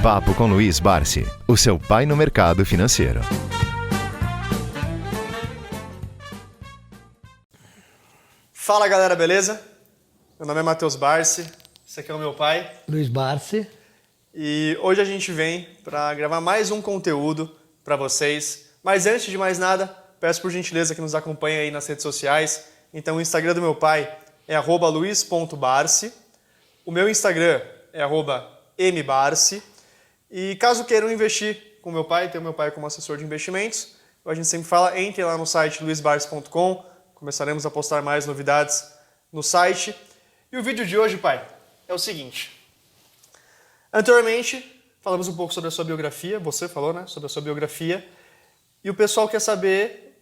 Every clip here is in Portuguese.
Papo com Luiz Barsi, o seu pai no mercado financeiro. Fala galera, beleza? Meu nome é Matheus Barsi, esse aqui é o meu pai. Luiz Barsi. E hoje a gente vem para gravar mais um conteúdo para vocês. Mas antes de mais nada, peço por gentileza que nos acompanhe aí nas redes sociais. Então o Instagram do meu pai é @luiz.barsi. O meu Instagram é @mbarsi. E caso queiram investir com meu pai, ter o meu pai como assessor de investimentos, a gente sempre fala, entre lá no site luizbarsi.com. Começaremos a postar mais novidades no site. E o vídeo de hoje, pai, é o seguinte. Anteriormente, falamos um pouco sobre a sua biografia. Você falou, né? Sobre a sua biografia. E o pessoal quer saber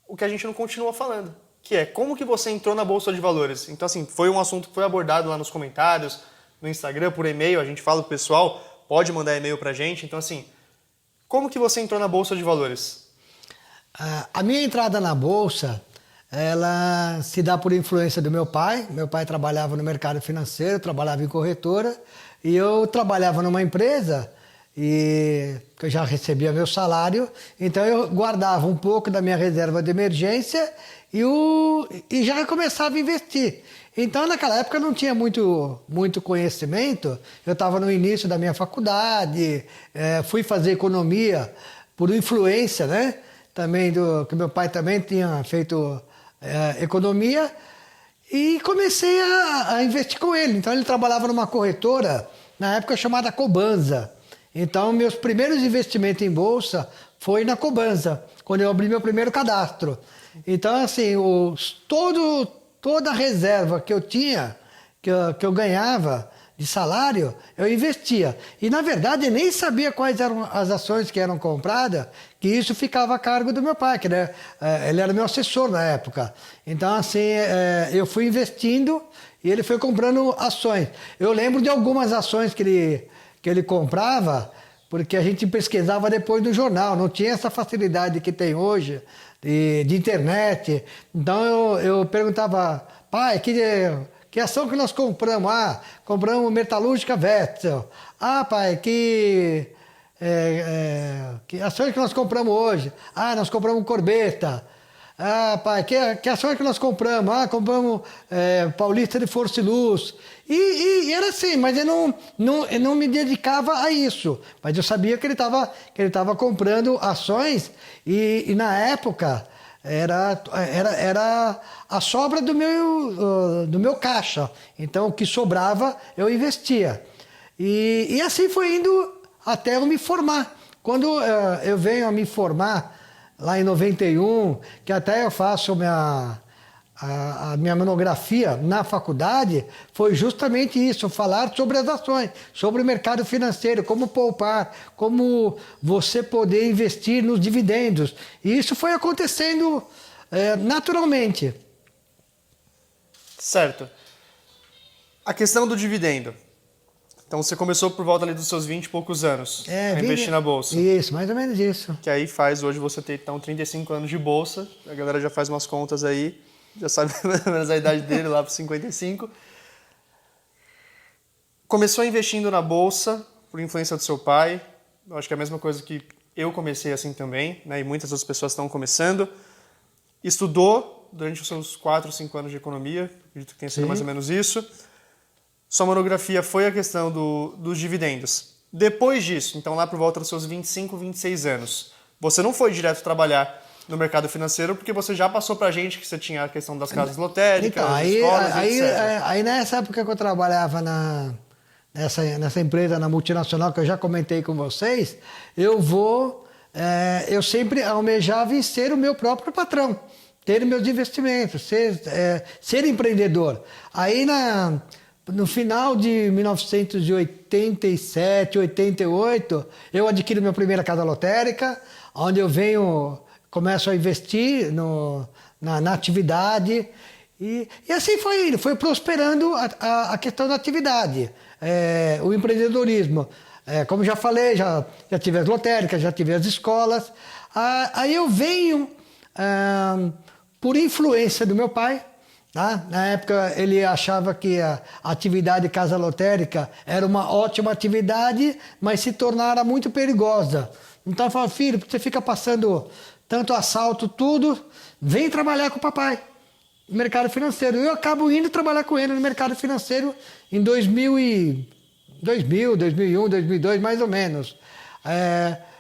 o que a gente não continua falando. Que é, como que você entrou na Bolsa de Valores? Então, assim, foi um assunto que foi abordado lá nos comentários, no Instagram, por e-mail. A gente fala pro pessoal, pode mandar e-mail pra gente. Então, assim, como que você entrou na Bolsa de Valores? A minha entrada na Bolsa, ela se dá por influência do meu pai. Meu pai trabalhava no mercado financeiro, trabalhava em corretora. E eu trabalhava numa empresa e que eu já recebia meu salário. Então eu guardava um pouco da minha reserva de emergência e já começava a investir. Então naquela época eu não tinha muito conhecimento. Eu estava no início da minha faculdade, fui fazer economia por influência, né? Também que meu pai também tinha feito economia, e comecei a investir com ele. Então ele trabalhava numa corretora, na época chamada Cobanza. Então meus primeiros investimentos em bolsa foi na Cobanza, quando eu abri meu primeiro cadastro. Então assim, toda a reserva que eu tinha, que eu ganhava de salário, eu investia. E, na verdade, eu nem sabia quais eram as ações que eram compradas, que isso ficava a cargo do meu pai, que ele era meu assessor na época. Então, assim, eu fui investindo e ele foi comprando ações. Eu lembro de algumas ações que ele comprava, porque a gente pesquisava depois no jornal, não tinha essa facilidade que tem hoje de internet. Então, eu perguntava, pai, que ação que nós compramos? Ah, compramos Metalúrgica Wetzel. Ah, pai, que ações que nós compramos hoje? Ah, nós compramos Corbeta. Ah, pai, que ações que nós compramos? Ah, compramos Paulista de Força e Luz. E era assim, mas eu não me dedicava a isso. Mas eu sabia que ele estava comprando ações e na época era a sobra do meu caixa. Então o que sobrava eu investia. E assim foi indo até eu me formar. Quando eu venho a me formar, lá em 91, que até eu faço a minha monografia na faculdade, foi justamente isso, falar sobre as ações, sobre o mercado financeiro, como poupar, como você poder investir nos dividendos. E isso foi acontecendo naturalmente. Certo. A questão do dividendo. Então você começou por volta ali dos seus 20 e poucos anos a investir na Bolsa. Isso, mais ou menos isso. Que aí faz hoje você ter então 35 anos de Bolsa. A galera já faz umas contas aí, já sabe mais ou menos a idade dele lá para 55. Começou investindo na Bolsa por influência do seu pai. Eu acho que é a mesma coisa que eu comecei assim também, né? E muitas outras pessoas estão começando. Estudou durante os seus 4, 5 anos de economia, acredito que tenha sido mais ou menos isso. Sua monografia foi a questão dos dividendos. Depois disso, então lá por volta dos seus 25, 26 anos, você não foi direto trabalhar no mercado financeiro, porque você já passou pra gente que você tinha a questão das casas lotéricas, então, escolas, etc. Aí nessa época que eu trabalhava nessa empresa, na multinacional, que eu já comentei com vocês, eu sempre almejava em ser o meu próprio patrão, ter meus investimentos, ser empreendedor. Aí no final de 1987, 88, eu adquiro minha primeira casa lotérica, onde eu começo a investir na atividade, e assim foi indo, foi prosperando a questão da atividade, o empreendedorismo. Como já falei, já tive as lotéricas, já tive as escolas. Aí eu venho, por influência do meu pai, Tá? Na época ele achava que a atividade casa lotérica era uma ótima atividade, mas se tornara muito perigosa. Então eu falava, filho, você fica passando tanto assalto, tudo, vem trabalhar com o papai no mercado financeiro. Eu acabo indo trabalhar com ele no mercado financeiro em 2001, 2002, mais ou menos.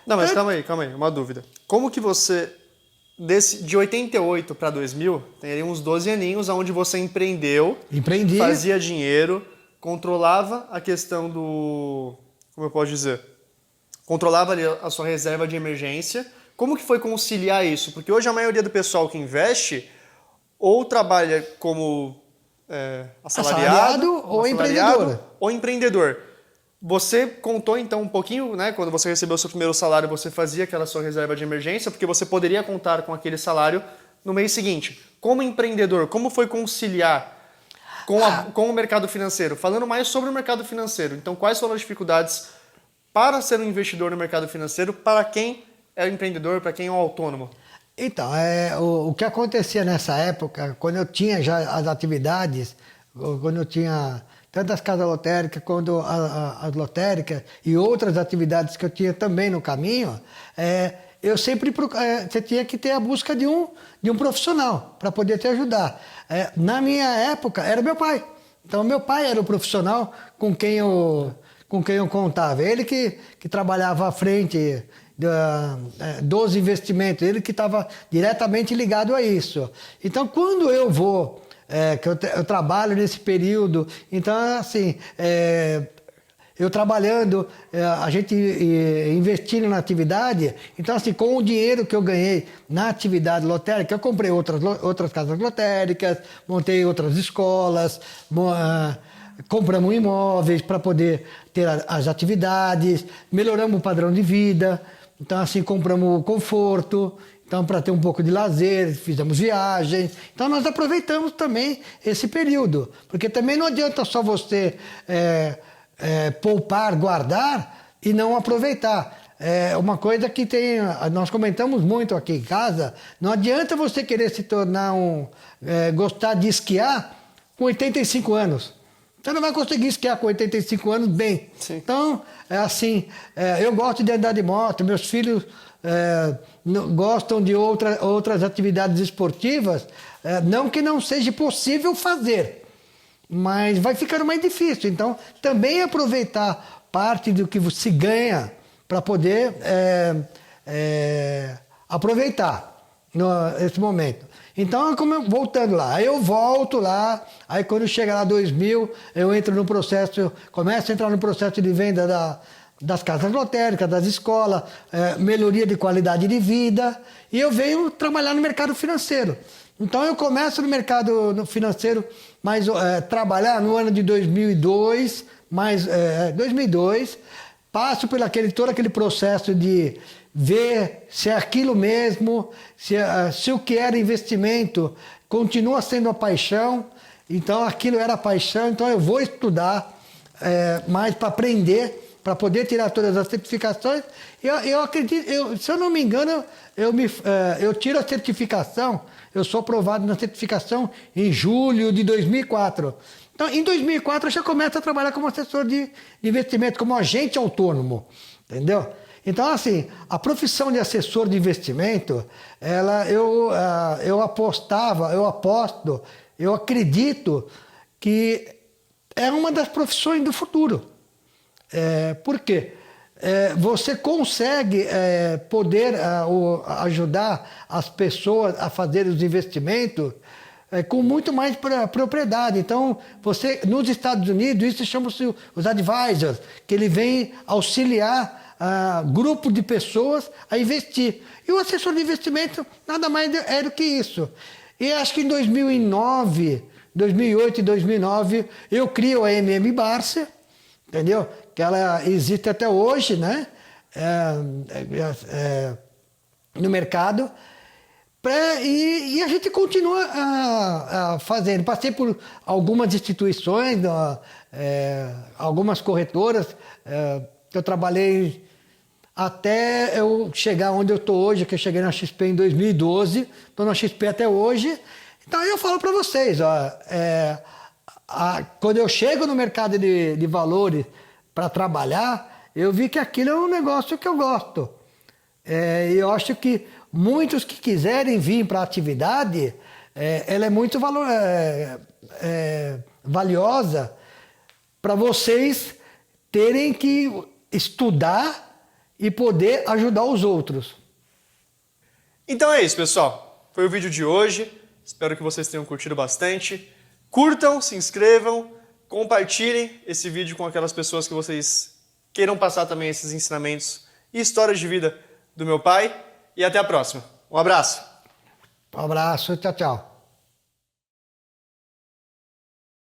Não, mas calma aí, uma dúvida. Como que você, de 88 para 2000, tem aí uns 12 aninhos onde você empreendeu, Empreendi. fazia dinheiro, controlava a questão do... Como eu posso dizer? Controlava ali a sua reserva de emergência. Como que foi conciliar isso? Porque hoje a maioria do pessoal que investe ou trabalha como assalariado ou empreendedor. Ou empreendedor. Você contou então um pouquinho, né? Quando você recebeu o seu primeiro salário, você fazia aquela sua reserva de emergência, porque você poderia contar com aquele salário no mês seguinte. Como empreendedor, como foi conciliar com o mercado financeiro? Falando mais sobre o mercado financeiro. Então, quais foram as dificuldades para ser um investidor no mercado financeiro, para quem é empreendedor, para quem é um autônomo? Então, o que acontecia nessa época, quando eu tinha já as atividades, quando eu tinha tanto as casas lotéricas quanto as lotéricas e outras atividades que eu tinha também no caminho, eu sempre você tinha que ter a busca de um profissional para poder te ajudar. Na minha época, era meu pai. Então, meu pai era o profissional com quem eu contava. Ele que trabalhava à frente dos investimentos, ele que estava diretamente ligado a isso. Então, quando eu vou, que eu trabalho nesse período, então, assim, eu trabalhando, a gente investindo na atividade, então, assim, com o dinheiro que eu ganhei na atividade lotérica, eu comprei outras casas lotéricas, montei outras escolas, compramos imóveis para poder ter as atividades, melhoramos o padrão de vida. Então, assim, compramos conforto, então, para ter um pouco de lazer, fizemos viagens. Então, nós aproveitamos também esse período. Porque também não adianta só você poupar, guardar e não aproveitar. É uma coisa que nós comentamos muito aqui em casa, não adianta você querer se tornar gostar de esquiar com 85 anos. Você não vai conseguir esquiar com 85 anos bem. Sim. Então, eu gosto de andar de moto, meus filhos gostam de outras atividades esportivas, não que não seja possível fazer, mas vai ficando mais difícil. Então, também aproveitar parte do que se ganha para poder aproveitar nesse momento. Então, voltando lá, aí eu volto lá, aí quando chega lá 2000, eu entro no processo, começo a entrar no processo de venda das casas lotéricas, das escolas, melhoria de qualidade de vida, e eu venho trabalhar no mercado financeiro. Então, eu começo no mercado financeiro, trabalhar no ano de 2002, 2002, passo por todo aquele processo de ver se é aquilo mesmo, se o que era investimento continua sendo a paixão. Então, aquilo era a paixão, então eu vou estudar mais para aprender, para poder tirar todas as certificações. Eu acredito, se eu não me engano, eu tiro a certificação, eu sou aprovado na certificação em julho de 2004. Então, em 2004, eu já começo a trabalhar como assessor de investimento, como agente autônomo, entendeu? Então, assim, a profissão de assessor de investimento, eu aposto, eu acredito que é uma das profissões do futuro. Por quê? Você consegue poder ajudar as pessoas a fazerem os investimentos com muito mais propriedade. Então, nos Estados Unidos, isso chama-se os advisors, que ele vem auxiliar grupo de pessoas a investir. E o assessor de investimento nada mais é do que isso. E acho que em 2008 e 2009, eu crio a MM Barça, entendeu? Que ela existe até hoje, né? No mercado. E a gente continua fazendo. Passei por algumas instituições, algumas corretoras, que eu trabalhei até eu chegar onde eu estou hoje, que eu cheguei na XP em 2012, estou na XP até hoje, Então eu falo para vocês, ó, quando eu chego no mercado de valores para trabalhar, eu vi que aquilo é um negócio que eu gosto. E eu acho que muitos que quiserem vir para a atividade, ela é muito valiosa para vocês terem que estudar e poder ajudar os outros. Então é isso, pessoal. Foi o vídeo de hoje. Espero que vocês tenham curtido bastante. Curtam, se inscrevam, compartilhem esse vídeo com aquelas pessoas que vocês queiram passar também esses ensinamentos e histórias de vida do meu pai. E até a próxima. Um abraço. Um abraço, tchau, tchau.